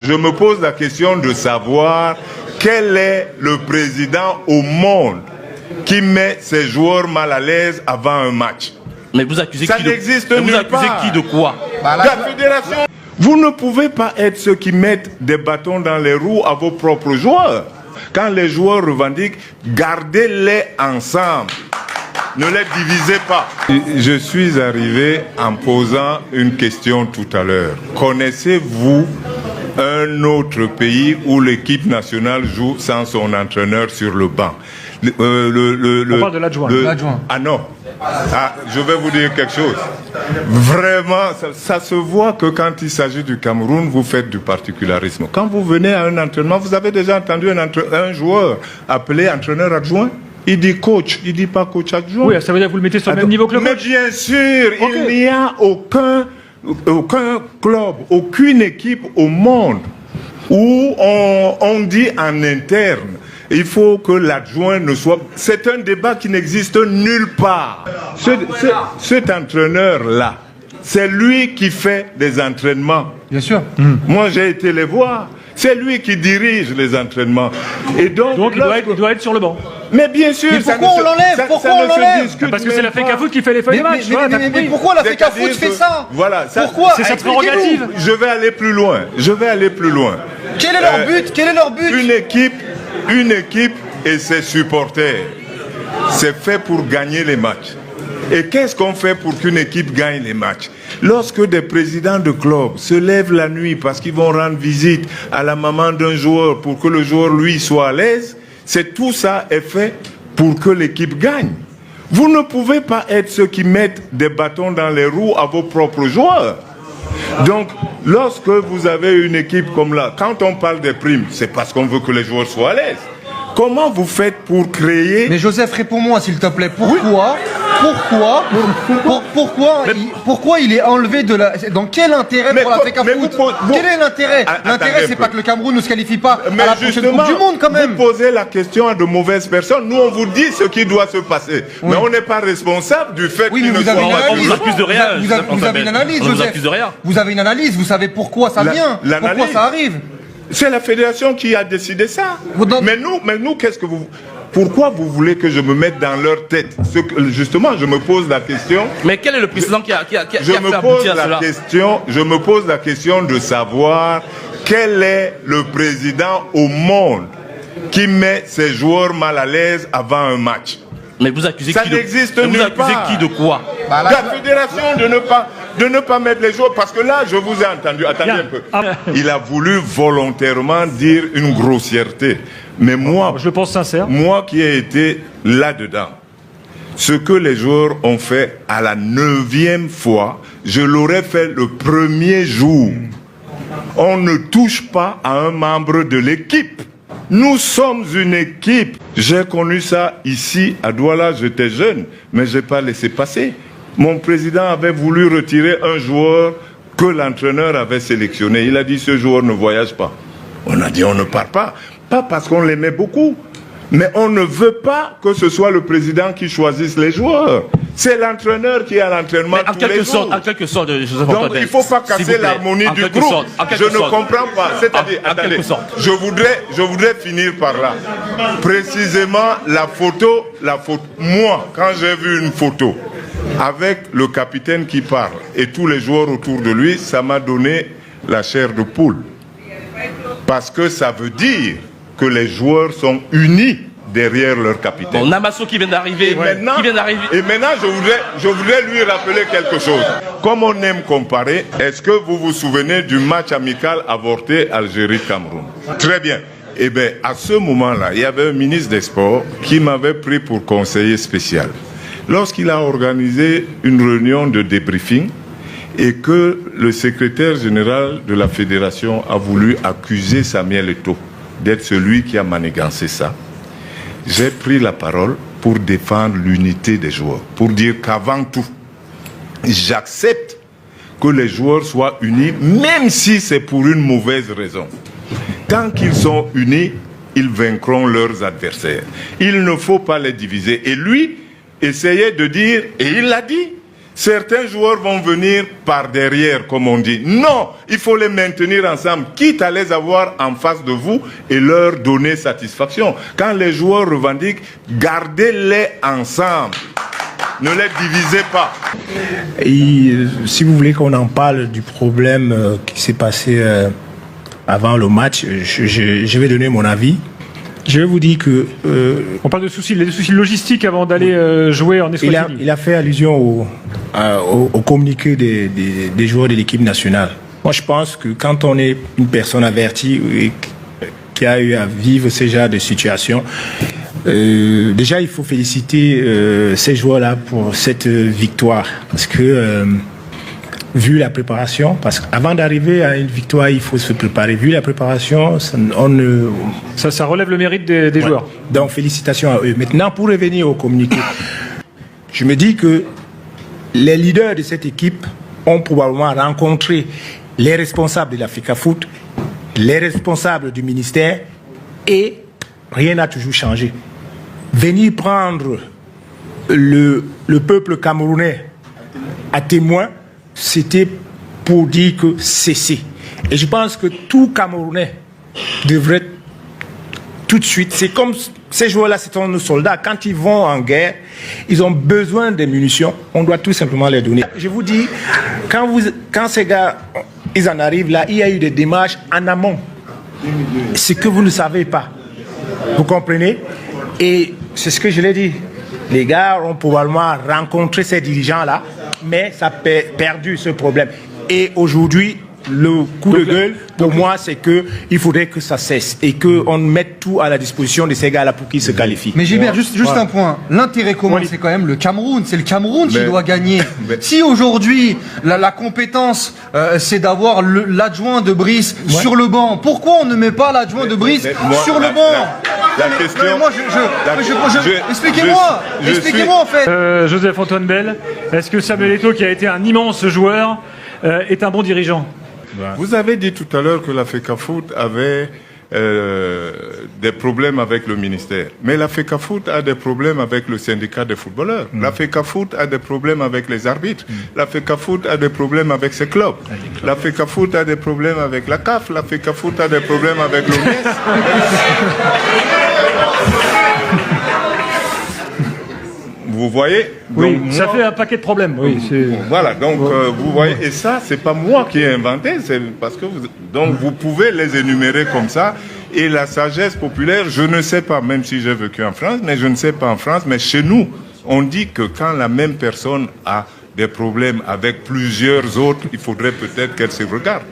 Je me pose la question de savoir quel est le président au monde qui met ses joueurs mal à l'aise avant un match. Mais vous accusez ça qui de... n'existe Vous accusez qui de quoi? La fédération. Vous ne pouvez pas être ceux qui mettent des bâtons dans les roues à vos propres joueurs. Quand les joueurs revendiquent, gardez-les ensemble. Ne les divisez pas. Je suis arrivé en posant une question tout à l'heure. Connaissez-vous un autre pays où l'équipe nationale joue sans son entraîneur sur le banc? On parle de l'adjoint. Ah non. Ah, je vais vous dire quelque chose. Vraiment, ça se voit que quand il s'agit du Cameroun, vous faites du particularisme. Quand vous venez à un entraînement, vous avez déjà entendu un joueur appelé entraîneur adjoint? Il dit coach, il dit pas coach adjoint. Oui, ça veut dire que vous le mettez sur le même niveau que le coach. Mais bien sûr, il n'y a aucun club, aucune équipe au monde où on dit en interne, il faut que l'adjoint ne soit... C'est un débat qui n'existe nulle part. Cet entraîneur-là, c'est lui qui fait des entraînements. Bien sûr. Moi, j'ai été les voir. C'est lui qui dirige les entraînements. Et donc il doit être sur le banc. Mais bien sûr, mais pourquoi on l'enlève? Pourquoi on l'enlève? Parce que c'est la FECAFoot qui fait les feuilles de match. Mais pourquoi la FECAFoot fait ça? Voilà. Pourquoi? C'est sa prérogative. Je vais aller plus loin. Quel est leur but? Quel est leur but? Une équipe et ses supporters, c'est fait pour gagner les matchs. Et qu'est-ce qu'on fait pour qu'une équipe gagne les matchs? Lorsque des présidents de clubs se lèvent la nuit parce qu'ils vont rendre visite à la maman d'un joueur pour que le joueur, lui, soit à l'aise, c'est tout ça est fait pour que l'équipe gagne. Vous ne pouvez pas être ceux qui mettent des bâtons dans les roues à vos propres joueurs. Donc, lorsque vous avez une équipe comme là, quand on parle des primes, c'est parce qu'on veut que les joueurs soient à l'aise. Comment vous faites pour créer... Mais Joseph, réponds-moi s'il te plaît. Pourquoi il est enlevé de la... Dans quel intérêt pour la FECAFoot? Quel est l'intérêt? L'intérêt, c'est pas que le Cameroun ne se qualifie pas à la prochaine Coupe du Monde quand même. Vous posez la question à de mauvaises personnes. Nous, on vous dit ce qui doit se passer. Oui. Mais on n'est pas responsable du fait qu'il ne soit pas... On vous accuse de rien. Vous avez une analyse, Joseph. On vous accuse de rien. Vous avez une analyse, vous savez pourquoi ça vient, pourquoi ça arrive. C'est la fédération qui a décidé ça. Mais nous, qu'est-ce que vous... Pourquoi vous voulez que je me mette dans leur tête? Justement, je me pose la question... Mais quel est le président qui a fait aboutir à cela? Je me pose la question de savoir quel est le président au monde qui met ses joueurs mal à l'aise avant un match. Mais vous accusez ça qui de... n'existe Vous nulle accusez part. Qui de quoi? La fédération de ne pas mettre les joueurs, parce que là, je vous ai entendu, attendez un peu. Il a voulu volontairement dire une grossièreté. Mais moi, je le pense sincère. Moi qui ai été là-dedans, ce que les joueurs ont fait à la 9e fois, je l'aurais fait le 1er jour. On ne touche pas à un membre de l'équipe. Nous sommes une équipe. J'ai connu ça ici à Douala, j'étais jeune, mais je n'ai pas laissé passer. Mon président avait voulu retirer un joueur que l'entraîneur avait sélectionné. Il a dit ce joueur ne voyage pas. On a dit on ne part pas. Pas parce qu'on l'aimait beaucoup, mais on ne veut pas que ce soit le président qui choisisse les joueurs. C'est l'entraîneur qui est à l'entraînement tous les jours. En quelque sorte, Joseph donc il ne faut pas casser l'harmonie du groupe. Je ne comprends pas. C'est-à-dire, attendez, je voudrais finir par là. Précisément, la photo, moi, quand j'ai vu une photo avec le capitaine qui parle et tous les joueurs autour de lui, ça m'a donné la chair de poule. Parce que ça veut dire que les joueurs sont unis derrière leur capitaine. Bon, Namasso qui vient d'arriver. Et maintenant, je voudrais lui rappeler quelque chose. Comme on aime comparer, est-ce que vous vous souvenez du match amical avorté Algérie-Cameroun? Très bien. Eh bien, à ce moment-là, il y avait un ministre des Sports qui m'avait pris pour conseiller spécial. Lorsqu'il a organisé une réunion de débriefing et que le secrétaire général de la fédération a voulu accuser Samuel Eto'o d'être celui qui a manigancé ça, j'ai pris la parole pour défendre l'unité des joueurs, pour dire qu'avant tout, j'accepte que les joueurs soient unis, même si c'est pour une mauvaise raison. Tant qu'ils sont unis, ils vaincront leurs adversaires. Il ne faut pas les diviser. Et lui essayait de dire, et il l'a dit, Certains joueurs vont venir par derrière, comme on dit. Non, il faut les maintenir ensemble, quitte à les avoir en face de vous et leur donner satisfaction. Quand les joueurs revendiquent, gardez-les ensemble. Ne les divisez pas. Et si vous voulez qu'on en parle du problème qui s'est passé avant le match, je vais donner mon avis. Je vais vous dire que... On parle de soucis logistiques avant d'aller jouer en Eswatini. Il a fait allusion au communiqué des joueurs de l'équipe nationale. Moi, je pense que quand on est une personne avertie et qui a eu à vivre ce genre de situation, déjà, il faut féliciter ces joueurs-là pour cette victoire. Parce que, vu la préparation, parce qu'avant d'arriver à une victoire, il faut se préparer. Vu la préparation, Ça relève le mérite des joueurs. Donc, félicitations à eux. Maintenant, pour revenir au communiqué, je me dis que les leaders de cette équipe ont probablement rencontré les responsables de l'Africa Foot, les responsables du ministère, et rien n'a toujours changé. Venir prendre le peuple camerounais à témoin, c'était pour dire que cessez. Et je pense que tout Camerounais devrait tout de suite, c'est comme ces joueurs-là, c'est nos soldats, quand ils vont en guerre, ils ont besoin de munitions, on doit tout simplement les donner. Je vous dis, quand ces gars, ils en arrivent là, il y a eu des démarches en amont. C'est que vous ne savez pas. Vous comprenez? Et c'est ce que je l'ai dit. Les gars ont probablement rencontré ces dirigeants-là, mais ça a perdu ce problème. Et aujourd'hui, le coup de gueule, pour moi, c'est qu'il faudrait que ça cesse et qu'on mette tout à la disposition de ces gars-là pour qu'ils se qualifient. Mais Gilbert, juste un point. L'intérêt commun, c'est quand même le Cameroun. C'est le Cameroun qui doit gagner. Si aujourd'hui, la compétence, c'est d'avoir l'adjoint de Brice sur le banc, pourquoi on ne met pas l'adjoint de Brice sur le banc? La question... Expliquez-moi en fait. Joseph-Antoine Bell, est-ce que Samuel Eto'o, qui a été un immense joueur, est un bon dirigeant? Vous avez dit tout à l'heure que la FECAFOOT avait des problèmes avec le ministère. Mais la FECAFOOT a des problèmes avec le syndicat des footballeurs. La FECAFOOT a des problèmes avec les arbitres. La FECAFOOT a des problèmes avec ses clubs. La FECAFOOT a des problèmes avec la CAF. La FECAFOOT a des problèmes avec l'OMS. Vous voyez? Oui, donc, ça fait un paquet de problèmes. Oui, voilà, donc vous voyez, et ça, c'est pas moi qui ai inventé, c'est parce que donc vous pouvez les énumérer comme ça. Et la sagesse populaire, je ne sais pas, même si j'ai vécu en France, mais je ne sais pas en France, mais chez nous, on dit que quand la même personne a des problèmes avec plusieurs autres, il faudrait peut-être qu'elle se regarde.